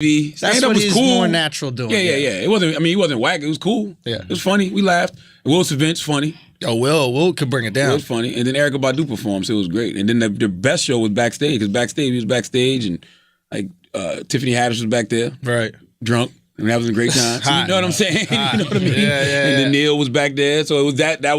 Stand-up was cool. More natural doing. Yeah. It wasn't. I mean, he wasn't whack. It was cool. Yeah, it was funny. We laughed. Will Savant's funny. Oh, Will could bring it down. It was funny. And then Erykah Badu performed, so it was great. And then the best show was backstage, because backstage, he was backstage, and like Tiffany Haddish was back there. Right. Drunk. And that was a great time. So you know what I'm saying? You know what I mean? Yeah. And then Neil was back there. So it was that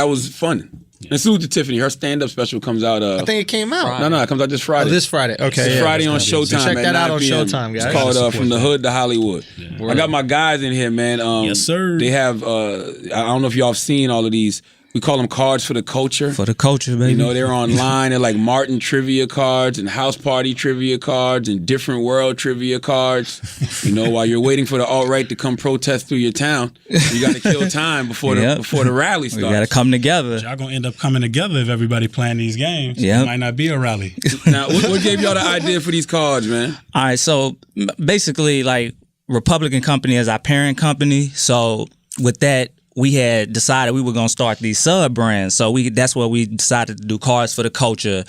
was fun. And salute to Tiffany. Her stand-up special comes out. I think it came out. No, it comes out this Friday. Oh, this Friday. Okay. It's Friday on Showtime. So check that out on Showtime, guys. It's called From the Hood to Hollywood. Yeah. I got my guys in here, man. Yes, sir. They have, I don't know if y'all have seen all of these. We call them cards for the culture. For the culture, baby. You know, they're online. They're like Martin trivia cards and house party trivia cards and different world trivia cards. You know, while you're waiting for the alt-right to come protest through your town, you got to kill time before the rally starts. We got to come together. Y'all going to end up coming together if everybody playing these games. Yeah. It might not be a rally. Now, what gave y'all the idea for these cards, man? All right, so basically, like, Republican Company is our parent company. So with that, we had decided we were going to start these sub brands. So that's where we decided to do cards for the culture.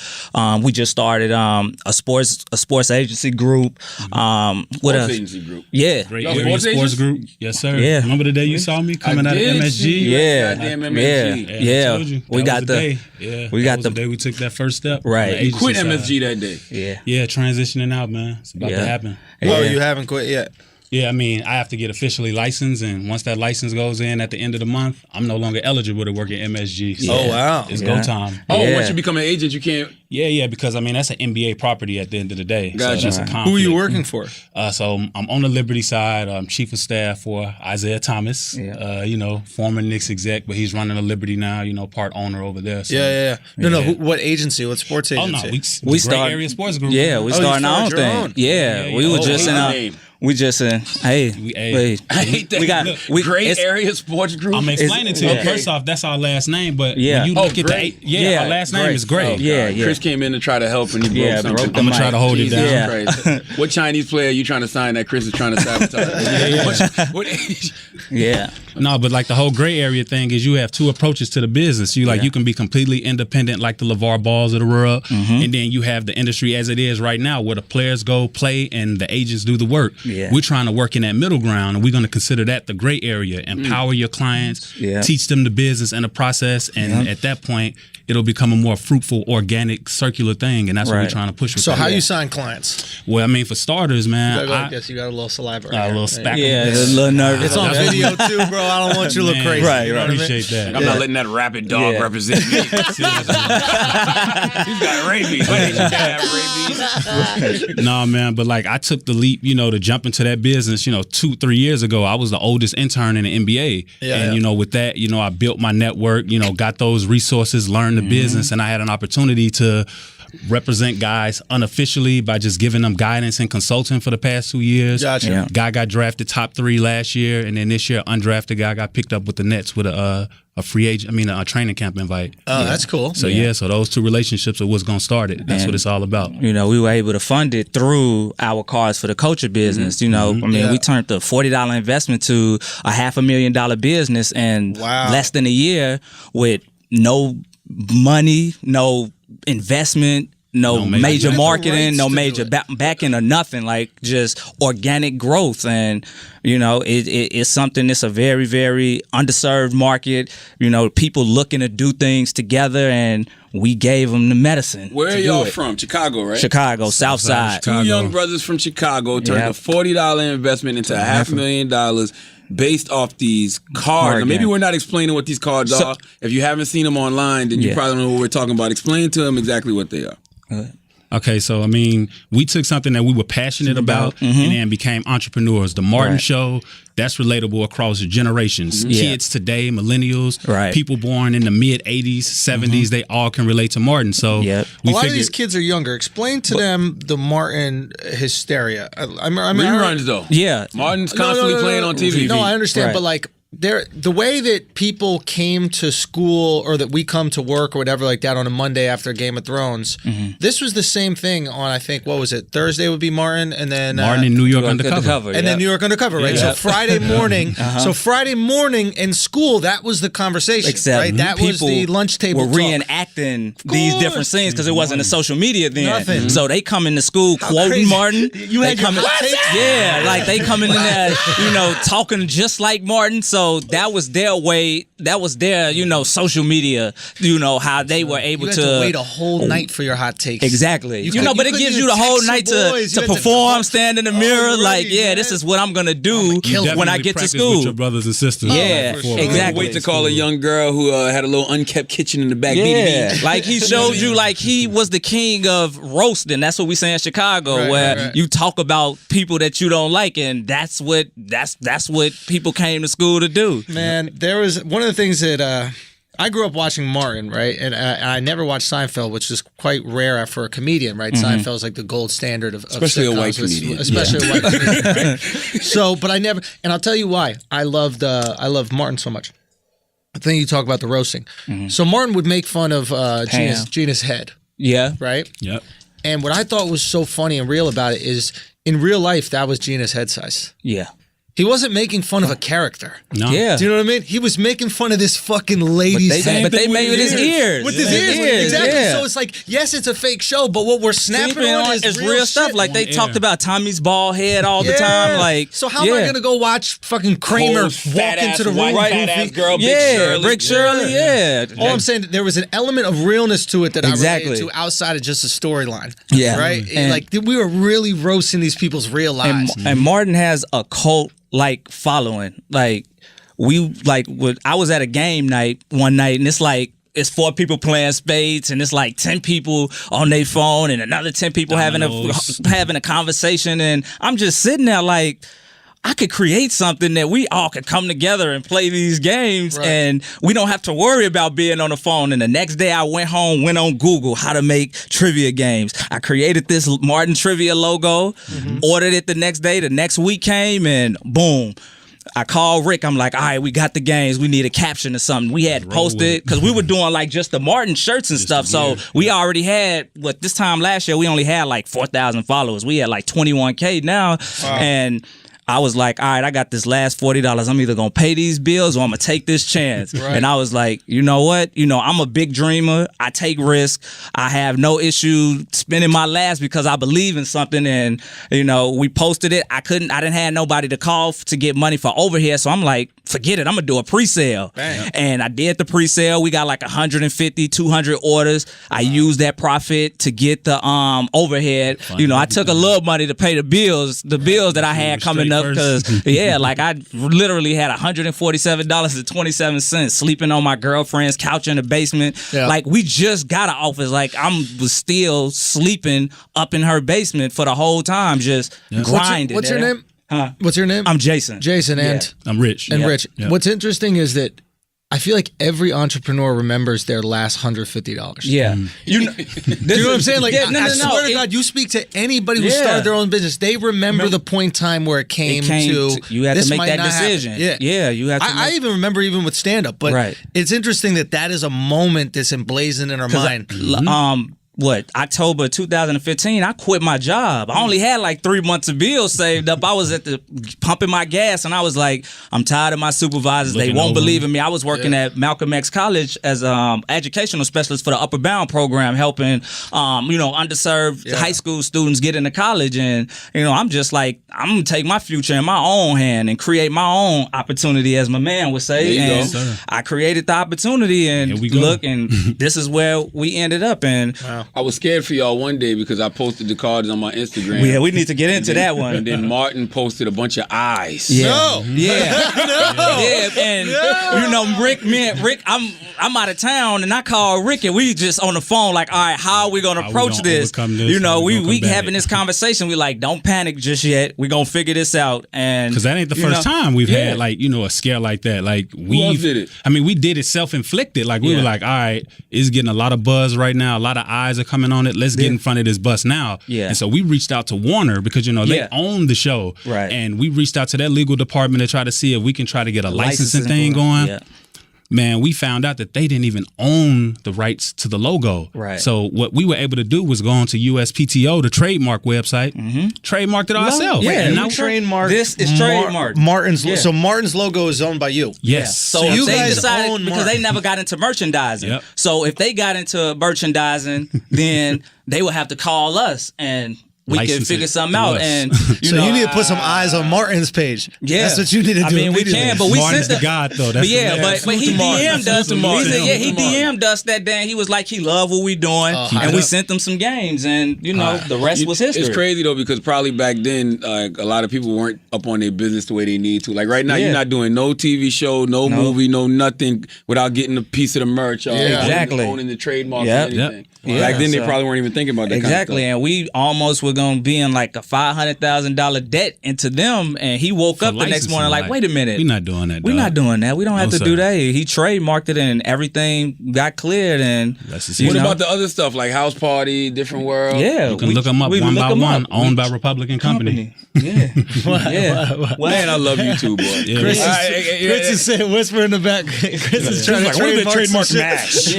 We just started a sports agency group. What else? Agency group. Yeah. Great area sports group. Yes, sir. Yeah. Remember the day you saw me coming out of MSG? Yeah. Goddamn MSG. Yeah. I told you. We got the the day. Yeah. we got the day we took that first step. Right. You quit MSG that day. Yeah. Yeah, transitioning out, man. It's about to happen. Oh, you haven't quit yet? Yeah, I mean, I have to get officially licensed, and once that license goes in at the end of the month, I'm no longer eligible to work at MSG. So Oh, wow. it's go time. Oh, once you become an agent, you can't. Yeah, because I mean that's an NBA property at the end of the day. Gotcha. So that's a conflict. Who are you working for? So I'm on the Liberty side. I'm chief of staff for Isaiah Thomas. You know, former Knicks exec, but he's running the Liberty now. You know, part owner over there. So. Yeah. No. What agency? What sports Oh agency? no, we start area sports group. Yeah, we starting our own thing. Yeah, we were just in a. We just hey, I hate that. We got Great Area Sports Group. I'm explaining to you. Okay. First off, that's our last name, but Yeah. when you look at Great. our last name is Great. Yeah. Chris came in to try to help, and he broke something. I'm gonna try to hold it Jesus down. Christ. What Chinese player are you trying to sign that Chris is trying to sabotage? What age? Yeah. No, but like the whole gray area thing is you have two approaches to the business. You you can be completely independent like the LeVar Balls of the world, and then you have the industry as it is right now where the players go play and the agents do the work. Yeah. We're trying to work in that middle ground, and we're going to consider that the gray area. Empower your clients, teach them the business and the process, and at that point, it'll become a more fruitful, organic, circular thing, and that's what we're trying to push with So that. how you sign clients? Well, I mean, for starters, man, I guess you got a little saliva. a little spackle. Yeah, a little nervous. It's on video too, bro. I don't want you to look crazy. Right, You know right. what I mean? Appreciate that. I'm not letting that rabid dog represent me. He's got rabies. What age you got rabies? Nah, man, but like I took the leap, to jump into that business, 2-3 years ago. I was the oldest intern in the NBA. And, with that, I built my network, got those resources, learned the business, and I had an opportunity to represent guys unofficially by just giving them guidance and consulting for the past 2 years. Gotcha. Yeah. Guy got drafted top 3 last year, and then this year, undrafted guy got picked up with the Nets with a training camp invite. Oh, that's cool. So so those two relationships are what's gonna start it. That's what it's all about. We were able to fund it through our cards for the culture business. I mean, we turned the $40 investment to a $500,000 business in less than a year with no money, no investment, no major marketing, no major backing or nothing, like just organic growth. And, it's something that's a very, very underserved market, people looking to do things together, and we gave them the medicine. Where are y'all from? Chicago, right? Chicago, South Side. Two young brothers from Chicago turned a $40 investment into a $500,000 based off these cards. Now, maybe we're not explaining what these cards are. If you haven't seen them online, then you probably don't know what we're talking about. Explain to them exactly what they are. Okay, so I mean, we took something that we were passionate about and then became entrepreneurs. The Martin Show, that's relatable across generations. Kids today, millennials, people born in the mid 80s, 70s, they all can relate to Martin. So a lot of these kids are younger. Explain to them the Martin hysteria. Reruns though. Yeah. Martin's constantly playing on TV. No, I understand, but like, the way that people came to school or that we come to work or whatever like that on a Monday after Game of Thrones, this was the same thing on, I think, what was it? Thursday would be Martin, and then Martin in New York Undercover. And then New York Undercover, right? So Friday morning, so Friday morning in school, that was the conversation, right? That was the lunch table were reenacting these different scenes because it wasn't a social media then. Nothing. So they come into school quoting Martin. You had your hot takes? Yeah, like they coming in there, talking just like Martin. So that was their way. That was their, social media. How they were able you had to wait a whole night for your hot takes. Exactly. But it gives you the whole night to perform, stand in the mirror. This is what I'm gonna do when I get to school. With your brothers and sisters. Yeah, exactly. Wait to call a young girl who had a little unkept kitchen in the back. Yeah, like he showed you, like he was the king of roasting. That's what we say in Chicago, where you talk about people that you don't like, and that's what people came to school to do. Man, there was one of the things that I grew up watching Martin, right, and I never watched Seinfeld, which is quite rare for a comedian, right? Seinfeld's like the gold standard of especially sitcoms, a white comedian, especially a white comedian. Right? So, but I never, and I'll tell you why I love Martin so much. I think you talk about the roasting. So Martin would make fun of Gina's head. Yeah. Right? Yep. And what I thought was so funny and real about it is in real life, that was Gina's head size. Yeah. He wasn't making fun of a character. No. Yeah. Do you know what I mean? He was making fun of this fucking lady's head. But they made with his ears. With his ears. Exactly. Yeah. So it's like, yes, it's a fake show, but what we're snapping on is real stuff. shit. Like they talked about Tommy's bald head all the time. Like, so how am I gonna go watch fucking Kramer walk into the room? Fat-ass girl, Big Shirley. Yeah. All I'm saying, there was an element of realness to it that I related to outside of just a storyline. Yeah. Right? Like we were really roasting these people's real lives. And Martin has a cult following. I was at a game night one night, and it's 4 people playing spades, and it's like 10 people on their phone, and another 10 people having a conversation, and I'm just sitting there like, I could create something that we all could come together and play these games, and we don't have to worry about being on the phone. And the next day I went home, went on Google how to make trivia games. I created this Martin Trivia logo, ordered it the next day. The next week came, and boom. I called Rick. I'm like, all right, we got the games. We need a caption or something. We had posted because we were doing just the Martin shirts and stuff. So we already had this time last year. We only had 4,000 followers. We had 21K now, and I was like, all right, I got this last $40. I'm either going to pay these bills or I'm going to take this chance. And I was like, you know what? I'm a big dreamer. I take risks. I have no issue spending my last because I believe in something. And, we posted it. I didn't have nobody to call to get money for overhead. So I'm like, forget it. I'm going to do a pre-sale. Bam. And I did the pre-sale. We got 150, 200 orders. I used that profit to get the overhead. I took a little money to pay the bills that I had coming up because, I literally had $147.27 sleeping on my girlfriend's couch in the basement. Yeah. We just got an office. I was still sleeping up in her basement for the whole time, just grinding. What's your name? What's your name? I'm Jason. Jason, and I'm Rich. And Rich. Yeah. What's interesting is that I feel like every entrepreneur remembers their last $150. Yeah. Do you know what I'm saying? I swear to God, you speak to anybody who started their own business, they remember the point in time where it came to you had to make that decision. Yeah, you have to I even remember even with stand-up, but it's interesting that is a moment that's emblazoned in our mind. October 2015, I quit my job. I only had 3 months of bills saved up. I was at the pumping my gas, and I was like, I'm tired of my supervisors. They won't believe in me. I was working at Malcolm X College as an educational specialist for the Upper Bound program, helping underserved high school students get into college. And I'm just like, I'm gonna take my future in my own hand and create my own opportunity, as my man would say. And I created the opportunity, and look, and this is where we ended up. And I was scared for y'all one day because I posted the cards on my Instagram. Yeah, we need to get into that one. And then Martin posted a bunch of eyes. Yeah. No. Yeah. No. Yeah. And Rick, I'm out of town, and I called Rick, and we just on the phone like, all right, how are we gonna approach this? We having this conversation. We don't panic just yet. We gonna figure this out. And because that ain't the first time we've had a scare like that. Who else did it? I mean, we did it self-inflicted. We were like, all right, it's getting a lot of buzz right now, a lot of eyes eyes are coming on it. Let's get in front of this bus now. Yeah. And so we reached out to Warner because, they own the show. Right. And we reached out to their legal department to try to see if we can try to get a licensing thing going. Yeah. Man, we found out that they didn't even own the rights to the logo. Right. So what we were able to do was go on to USPTO, the trademark website, trademarked it ourselves. Yeah, and now trademark. This is trademarked. Martin's. So Martin's logo is owned by you. Yes. So you if they guys decided, own because they never got into merchandising. Yep. So if they got into merchandising, then they would have to call us and we License can figure it something to out. us. And So you need to put some eyes on Martin's page. Yeah, that's what you need to do. I mean, we can, but we Martin's sent the God, though. That's but he DM'd us. He said, he DM'd us that day. He was like, he loved what we doing, and we sent them some games, and the rest was history. It's crazy though because probably back then, a lot of people weren't up on their business the way they need to. Like right now, you're not doing no TV show, no movie, no nothing without getting a piece of the merch. Or Exactly. owning the trademark or anything. Yeah, back then, they so- probably weren't even thinking about that. Exactly, kind of and we almost were gonna be in like a $500,000 debt into them, and he woke up the next morning like, wait a minute, we're not doing that. We're not doing that. We don't have to do that. He trademarked it, and everything got cleared. And What about the other stuff like House Party, Different World? Yeah, you can look them up one by one, owned by Republican company. Yeah, yeah. Man, I love you too, boy. Yeah. Chris is saying, whisper in the back. Chris is trying to trademark MASH.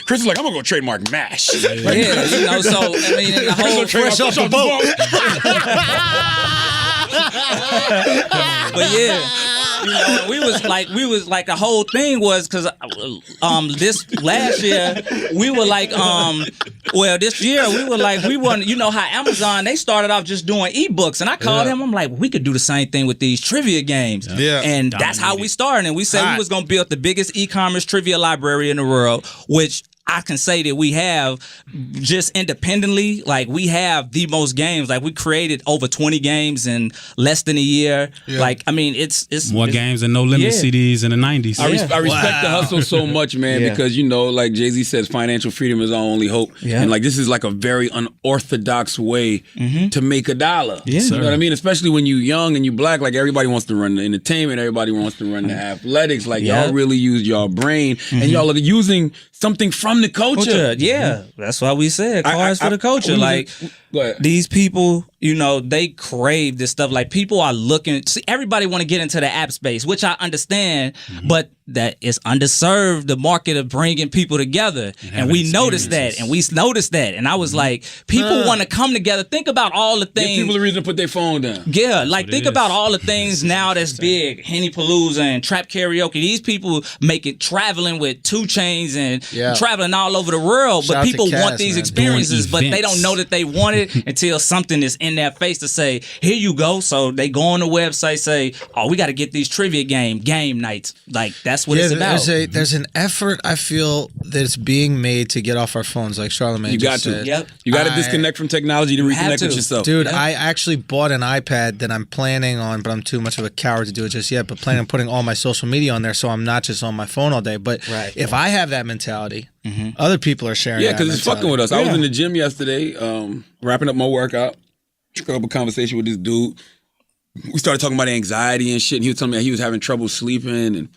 Chris is like, I'm gonna go trademark MASH. Yeah, so I mean, the whole fresh off the boat. But yeah, we was like the whole thing was because this last year we were like this year we were like we want how Amazon they started off just doing ebooks, and I called him. I'm like, we could do the same thing with these trivia games. Yeah. And that's how we started. And we said we was gonna build the biggest e-commerce trivia library in the world, which I can say that we have just independently, like we have the most games. Like we created over 20 games in less than a year. Yeah. Like, I mean, it's more games than No Limit CDs in the 90s. I respect the hustle so much, man, because, like Jay-Z says, financial freedom is our only hope. Yeah. And like, this is like a very unorthodox way to make $1. Yeah. You know what I mean? Especially when you young and you black, like everybody wants to run the entertainment. Everybody wants to run the athletics. Like y'all really use your brain and y'all are using something from the culture. Yeah, that's why we said cars for the culture. Like these people, they crave this stuff. Like people are looking. See, everybody want to get into the app space, which I understand, but that is underserved. The market of bringing people together, and we noticed that, and I was like, people want to come together. Think about all the things. Give people a reason to put their phone down. Yeah, like think about all the things now that's big. Henny Palooza and Trap Karaoke. These people make it traveling with 2 Chainz and traveling all over the world. But people want these experiences, but they don't know that they want it until something is in their face to say, here you go. So they go on the website, say, oh, we got to get these trivia game nights. Like that's what it's about. There's an effort I feel that's being made to get off our phones, like Charlamagne just said. Yep. You got to disconnect from technology to reconnect with yourself. Dude, I actually bought an iPad that I'm planning on, but I'm too much of a coward to do it just yet, but planning on putting all my social media on there so I'm not just on my phone all day. But if I have that mentality, other people are sharing that because it's fucking with us. I was in the gym yesterday, wrapping up my workout, took up a conversation with this dude. We started talking about anxiety and shit, and he was telling me that he was having trouble sleeping, and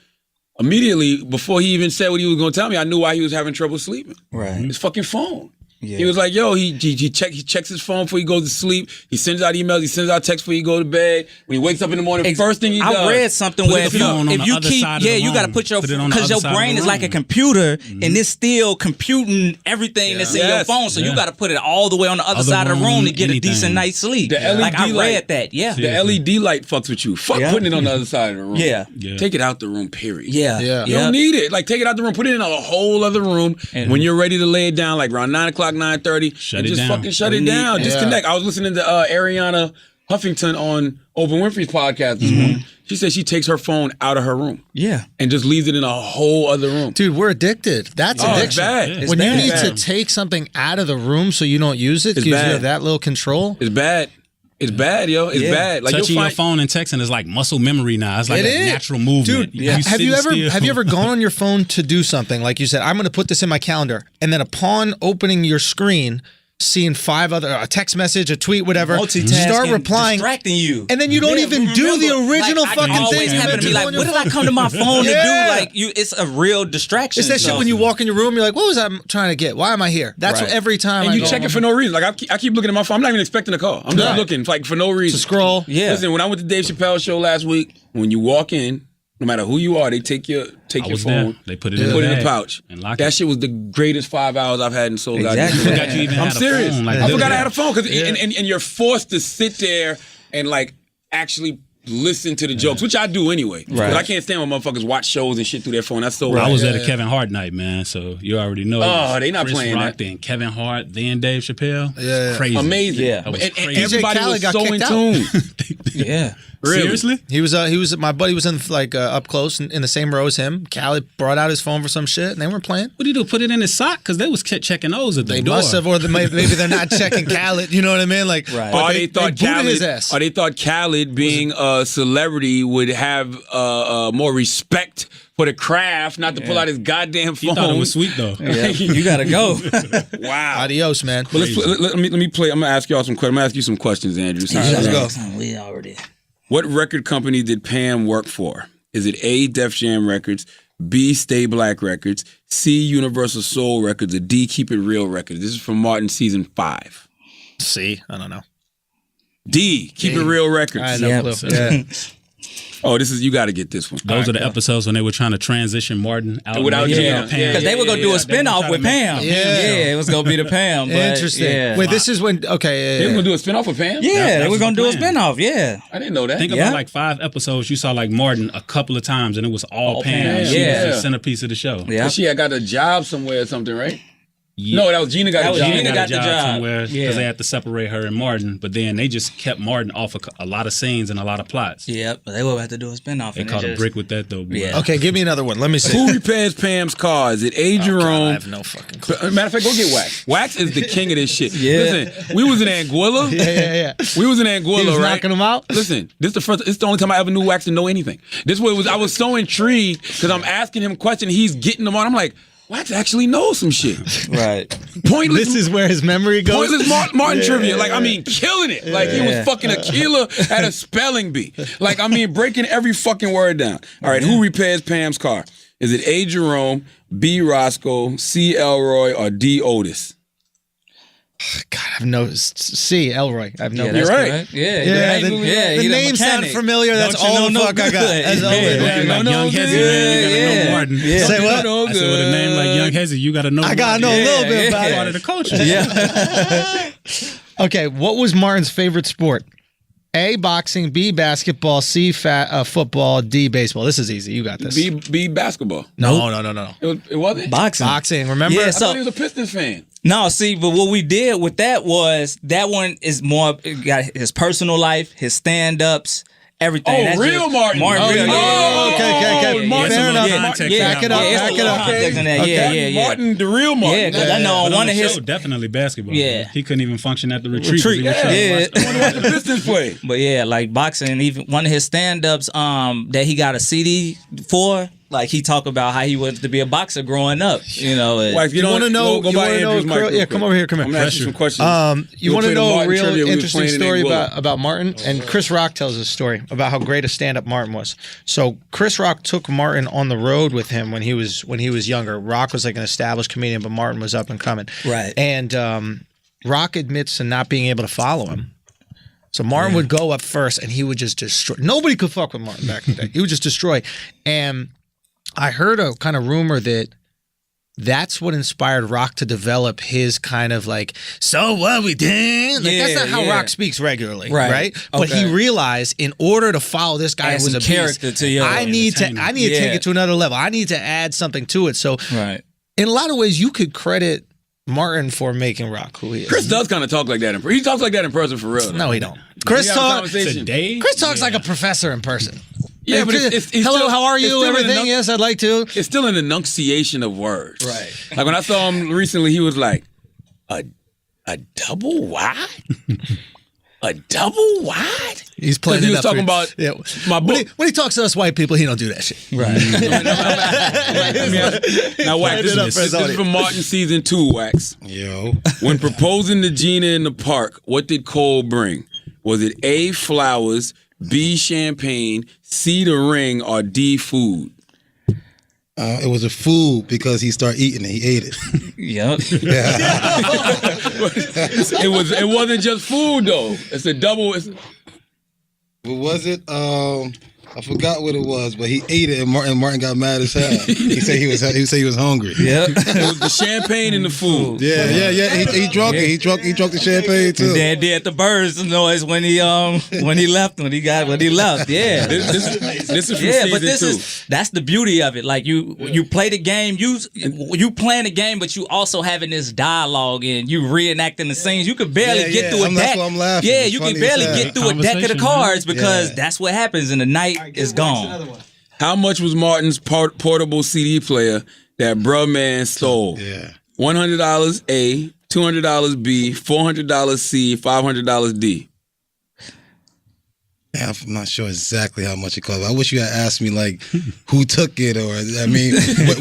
immediately, before he even said what he was going to tell me, I knew why he was having trouble sleeping. Right. His fucking phone. Yeah. He was like, yo, he checks his phone before he goes to sleep. He sends out emails. He sends out texts before he go to bed. When he wakes up in the morning, first thing he does. I read something where if you keep, you got to put your, because your brain is like a computer and it's still computing everything that's in your phone. So you got to put it all the way on the other side of the room to get a decent night's sleep. The LED like I read that. The LED light fucks with you. Fuck putting it on the other side of the room. Yeah. Take it out the room, period. Yeah. You don't need it. Like take it out the room, put it in a whole other room. And when you're ready to lay it down, like around 9 o'clock, 9:30. Fucking shut it down. Disconnect. I was listening to Ariana Huffington on Oprah Winfrey's podcast this morning. She said she takes her phone out of her room. Yeah. And just leaves it in a whole other room. Dude, we're addicted. That's addiction. It's bad. When you need to take something out of the room so you don't use it, because you have that little control. It's bad. It's bad, yo. It's bad. Like touching your phone and texting is like muscle memory now. It's like a natural movement. Dude, have you ever gone on your phone to do something? Like you said, I'm going to put this in my calendar. And then upon opening your screen, seeing 5 other a text message, a tweet, whatever. Multitasking, start replying, distracting you, and then you don't even do the original fucking always thing. happen to be like, what did I come to my phone to do? Like it's a real distraction. It's that shit when you walk in your room, you're like, what was I trying to get? Why am I here? That's what every time. And you check it for no reason. Like I keep looking at my phone. I'm not even expecting a call. I'm just looking like for no reason. To scroll. Yeah. Listen, when I went to Dave Chappelle's show last week, when you walk in, no matter who you are, they take your phone. There. They put it in the pouch. And lock that it. shit was the greatest 5 hours I've had in so goddamn. Exactly. Forgot you even I'm had a serious. phone, like, I forgot I had a literally. phone because and you're forced to sit there and like actually listen to the jokes, which I do anyway. Right. I can't stand when motherfuckers watch shows and shit through their phone. That's so. I was at a Kevin Hart night, man. So you already know. Oh, they not Chris playing Rock, that. Then Kevin Hart, then Dave Chappelle. Yeah. Crazy. Amazing. Yeah. That was And crazy. everybody Khaled was got so in kicked out. tune. Yeah. Really? Seriously? He was my buddy was in like up close in the same row as him. Khaled brought out his phone for some shit and they weren't playing. What did he do? Put it in his sock? Because they was checking those at the They door. must have, or maybe they're not checking Khaled. You know what I mean? Like, Right. but Or they thought booted his ass. Or they thought Khaled, being a celebrity, would have more respect for the craft, not to pull out his goddamn phone. He thought it was sweet though. Yeah. You gotta go. Wow. Adios, man. But let me play. I'm gonna ask y'all some questions. I'm gonna ask you some questions, Andrew. Let's go. We already. What record company did Pam work for? Is it A, Def Jam Records, B, Stay Black Records, C, Universal Soul Records, or D, Keep It Real Records? This is from Martin season 5. See, I don't know. D, Keep It Real Records. I had no clue. Yeah. Oh, you got to get this one. Those are the episodes when they were trying to transition Martin out Without Gina. Gina. Because they were gonna do a spinoff with Pam. Yeah. It was gonna be the Pam. But Interesting. Yeah. Wait, this is when They were going to do a spinoff with Pam? Yeah, they that were was gonna the do a plan. spinoff. Yeah. I didn't know that. Think Yeah. about like 5 episodes. You saw like Martin a couple of times, and it was all Pam. Pam. She Yeah. was the centerpiece of the show. Yeah. She had got a job somewhere or something, right? No, that was Gina got a job. Gina got the job. somewhere because Yeah. they had to separate her and Martin. But then they just kept Martin off of a lot of scenes and a lot of plots. Yep. They will have to do a spinoff. They and caught a just- brick with that though. Boy. Yeah. Okay, give me another one. Let me see. Who repairs Pam's car? Is it A. Jerome? I have no fucking clue. Matter of fact, go get Wax. Wax is the king of this shit. Yeah. Listen, we was in Anguilla. Yeah. We was in Anguilla, He was right? knocking them out? Listen, this is the only time I ever knew Wax to know anything. This was I was so intrigued because I'm asking him questions, he's getting them on. I'm like, Wax actually knows some shit. Right. Pointless. This is where his memory goes. Pointless Martin trivia. Like, I mean, killing it. Like, he was fucking a killer at a spelling bee. Like, I mean, breaking every fucking word down. All right, who repairs Pam's car? Is it A. Jerome, B. Roscoe, C. Elroy, or D. Otis? God, I have no. C. Elroy. I have no. Yeah, You're that's right. correct. Yeah. The he name sounded mechanic. familiar. That's Don't you all the know fuck no I got. good? That's all Yeah. it Like is. Young no Hezzy, good. man, you gotta Yeah. know Martin. Yeah. Say what? I said with a name like Young Hezzy, you gotta know. I gotta know Martin. a little bit Yeah, about yeah. Part it. of the culture. Yeah. Okay, what was Martin's favorite sport? A. Boxing. B. Basketball. C. Football. D. Baseball. This is easy. You got this. B. Basketball. No. It wasn't? Boxing. Boxing. Remember? Yeah, I so- thought he was a Pistons fan. No, see, but what we did with that was that one is more it got his personal life, his stand-ups, everything. Oh, That's real just- Martin. Martin Oh, real. yeah. Okay. Martin. Fair enough. Yeah, Context. yeah, Back it up, yeah, it's back a it little up. context in that. Yeah. Martin, the real Martin. Yeah, 'cause I know on But one of the his show, definitely basketball. Yeah. He couldn't even function at the retreat. 'cause he was Retreat, trying to yeah. watch the- I wonder what the Pistons play. But yeah, like boxing, even one of his stand-ups that he got a CD for, like he talked about how he wanted to be a boxer growing up, you know. and- Like, You want to know? Go You by want to know? Andrew's mic real Yeah, quick. come over here. Come I'm here. gonna ask you some questions. You We'll want to play the know a Martin real trivia we was interesting playing in story Anguilla. about Martin? And Chris Rock tells a story about how great a stand-up Martin was. So Chris Rock took Martin on the road with him when he was younger. Rock was like an established comedian, but Martin was up and coming. Right. And Rock admits to not being able to follow him. So Martin would go up first, and he would just destroy. Nobody could fuck with Martin back in the day. He would just destroy. And I heard a kind of rumor that that's what inspired Rock to develop his kind of like, so what we did? Like, that's not how Rock speaks regularly, right? But he realized in order to follow this guy Add who was some a character beast, to your I need to take it to another level. I need to add something to it. So Right. in a lot of ways, you could credit Martin for making Rock who he is. Chris does kind of talk like that. He talks like that in person for real. No, he don't. Chris conversation. Today, Chris talks like a professor in person. Yeah, but it's hello, still, how are it's you? still Everything? Yes, I'd like to. It's still an enunciation of words. Right. Like when I saw him recently, he was like, a double wide? A double wide? He's playing. He was talking about my book. When he talks to us white people, he don't do that shit. Right. Now, Wax, this is from Martin season 2, Wax. Yo. When proposing to Gina in the park, what did Cole bring? Was it A, flowers, B, champagne, C, the ring, or D, food? It was a food because he started eating it. He ate it. Yep. It wasn't just food though. It's a double. What was it? I forgot what it was, but he ate it, and Martin got mad as hell. He said he was hungry. Yeah. It was the champagne and the food. Yeah. He drunk it. He drunk the champagne too. Dad did the birds noise when he left. When he left. Yeah. This is from season 2. That's the beauty of it. Like you play the game. You playing the game, but you also having this dialogue and you reenacting the scenes. You could barely get through a deck. That's why I'm laughing. Yeah, it's you can barely get through a deck of the cards because that's what happens in the night. Is gone. How much was Martin's portable CD player that bruh man stole? Yeah. $100 A, $200 B, $400 C, $500 D. I'm not sure exactly how much it cost. I wish you had asked me like who took it, or I mean, what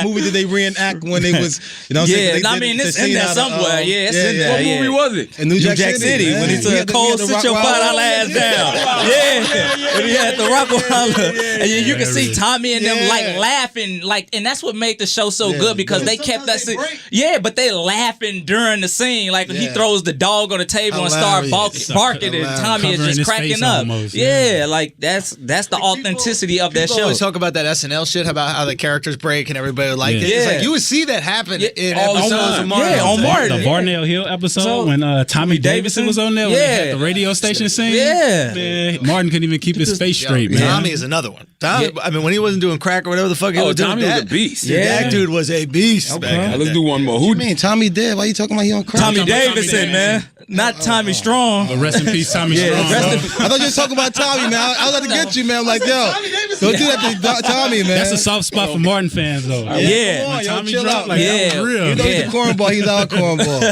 movie did they reenact when they was? You know what I'm saying? It's in there somewhere. It's in there. What movie was it? In New Jack City when he said, "Cole, sit your $5 ass down." Yeah, when he had the rock holler, and you can see Tommy and them like laughing, and that's what made the show so good because they kept that scene. Yeah, but they laughing during the scene, like when he throws the dog on the table and starts barking, and Tommy is just cracking up. Almost, like that's the authenticity of that People show. always talk about that SNL shit about how the characters break and everybody would like it. It's like you would see that happen in episodes of Martin. On Martin. The Varnell Hill episode when Tommy Davidson was on there when they had the radio station scene. Man, Martin couldn't even keep his face straight, man. Tommy is another one. Tommy, I mean, when he wasn't doing crack or whatever the fuck he was doing, Tommy was a beast. That dude was a beast. Let's do one more. Who you mean Tommy dead? Why you talking about he on crack? Tommy Davidson, man. Not Tommy Strong. But rest in peace, Tommy Strong. I thought you were talking about Tommy, man. I was about to get you, man. I'm like, yo, don't do that to Tommy, man. That's a soft spot for Martin fans, though. Yeah. When Tommy chill dropped, out, like, that was real. You know he's a cornball. He's our cornball.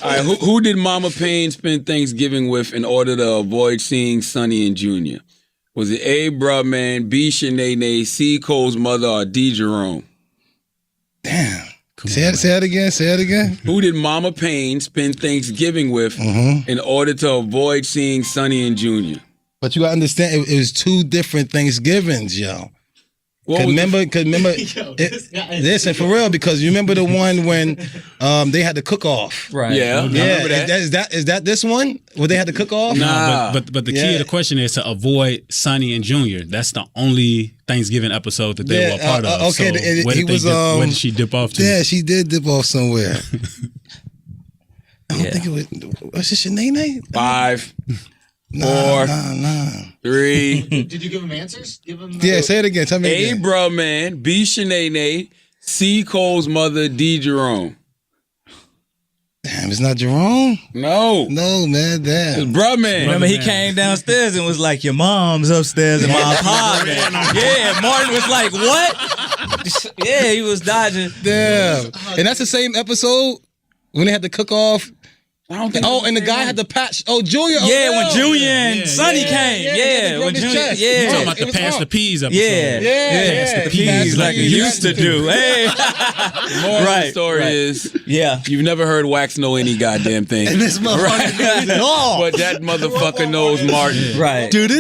All right, who did Mama Payne spend Thanksgiving with in order to avoid seeing Sonny and Junior? Was it A, bruh man, B, Shanae, C, Cole's mother, or D, Jerome? Damn. Say that again. Who did Mama Payne spend Thanksgiving with in order to avoid seeing Sonny and Junior? But you gotta understand, it was 2 different Thanksgivings, yo. Remember, listen, for real, because you remember the one when they had the cook-off. Right. Yeah. Is that this one where they had the cook-off? Nah. But the key of the question is to avoid Sonny and Junior. That's the only Thanksgiving episode that they were a part of. Okay, so where did she dip off to? Yeah, she did dip off somewhere. I don't think it was. Was it Shanae? 5, 4, Nah. 3. Did you give him answers? Yeah, say it again. Tell me A, again. bruh man, B, Shanae, C, Cole's mother, D, Jerome. Damn, it's not Jerome? No, man, damn. it's bruh man. Remember, he came downstairs and was like, "Your mom's upstairs in my apartment." Yeah, Martin was like, "What?" Yeah, he was dodging. Damn. And that's the same episode when they had the cook-off? I don't think. Oh, and the guy had the patch. Oh, Junior. Yeah, when Junior and Sonny came. Yeah, when Junior. You talking about It the was pass hard. the peas episode. Yeah. The peas like it used to do. Hey, Moral of the story is, you've never heard Wax know any goddamn thing. And this motherfucker knows it all. But that motherfucker knows Martin. right. Pick up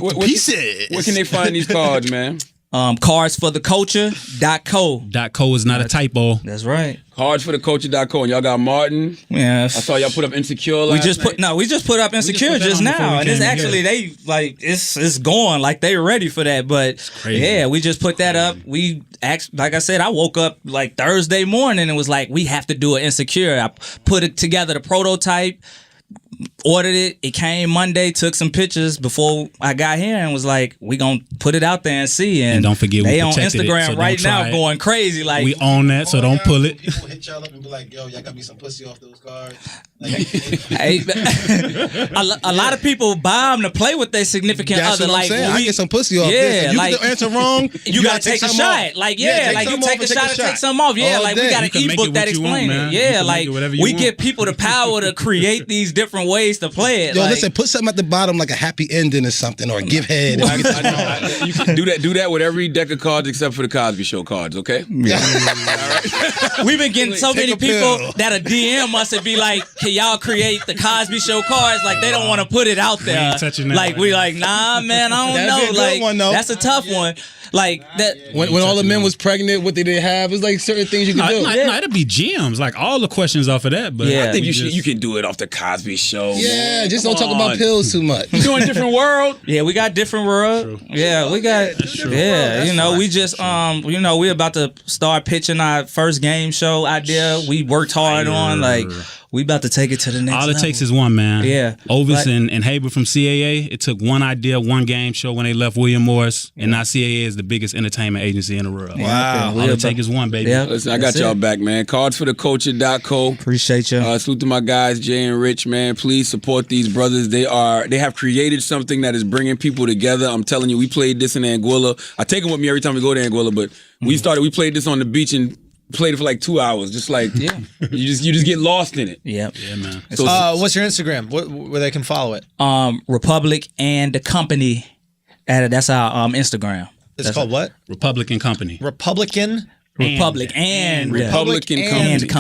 the pieces. Where can they find these cards, man? Cardsfortheculture.co. .co is not a typo. That's right. Cardsfortheculture.co. And y'all got Martin. Yeah. I saw y'all put up Insecure last We just put up Insecure put that just on before now, we and it's came actually here. it's going like they ready for that. But crazy. yeah, we just put that up. We like I said, I woke up like Thursday morning and was like, we have to do an Insecure. I put it together, the prototype. ordered it. It came Monday. Took some pictures before I got here and was like, "We gonna put it out there and see." And don't forget, they we on protected Instagram it, so right now it. going crazy. Like we own that, so don't pull it. People hit y'all up and be like, "Yo, y'all got me some pussy off those cards." Like, hey, a lot of people buy them to play with their significant that's other. what I'm like, saying. I get some pussy off this. If you like, get the answer wrong, you gotta take a shot. Like, like you take a shot and take something off. Yeah, All like day. we got an ebook that explains it. Yeah, like we give people the power to create these different ways to play it. Yo, like, listen, put something at the bottom like a happy ending or something, or give head. I know. You can do that with every deck of cards except for the Cosby Show cards, okay? Yeah. We've been getting so many a people pill. that'll DM us and be like, "Can y'all create the Cosby Show cards?" Like they don't want to put it out there. ain't touching that Like right we now. like, nah, man, I don't That'd know. be a good Like one, though. that's a tough one. Like that. When all the men was pregnant, what they didn't have, it's like certain things you could do. No, it'll be gems, like all the questions off of that. But Yeah. I think you can do it off the Cosby Show. Yeah, man. just Come don't talk about on. pills too much. You doing different world? Yeah, we got different world. Yeah, we got. Yeah, you know, we just you know, we about to start pitching our first game show idea. We worked hard on like. We about to take it to the next all it level. takes is one, man. Yeah. Ovis and Haber from CAA, it took one idea, one game show when they left William Morris, and now CAA is the biggest entertainment agency in the world. Wow. All it takes is one, baby. Yeah. Listen, I got y'all back, man. Cardsfortheculture.co. Appreciate you. Salute to my guys, Jay and Rich, man. Please support these brothers. They have created something that is bringing people together. I'm telling you, we played this in Anguilla. I take them with me every time we go to Anguilla, but we played this on the beach and played it for like 2 hours. Just like you just get lost in it. Yep. Yeah, man. So, What's your Instagram? Where they can follow it? Republic and the Company. That's our Instagram. It's called what? Republican Company. Republican. Republic and Republican Company. and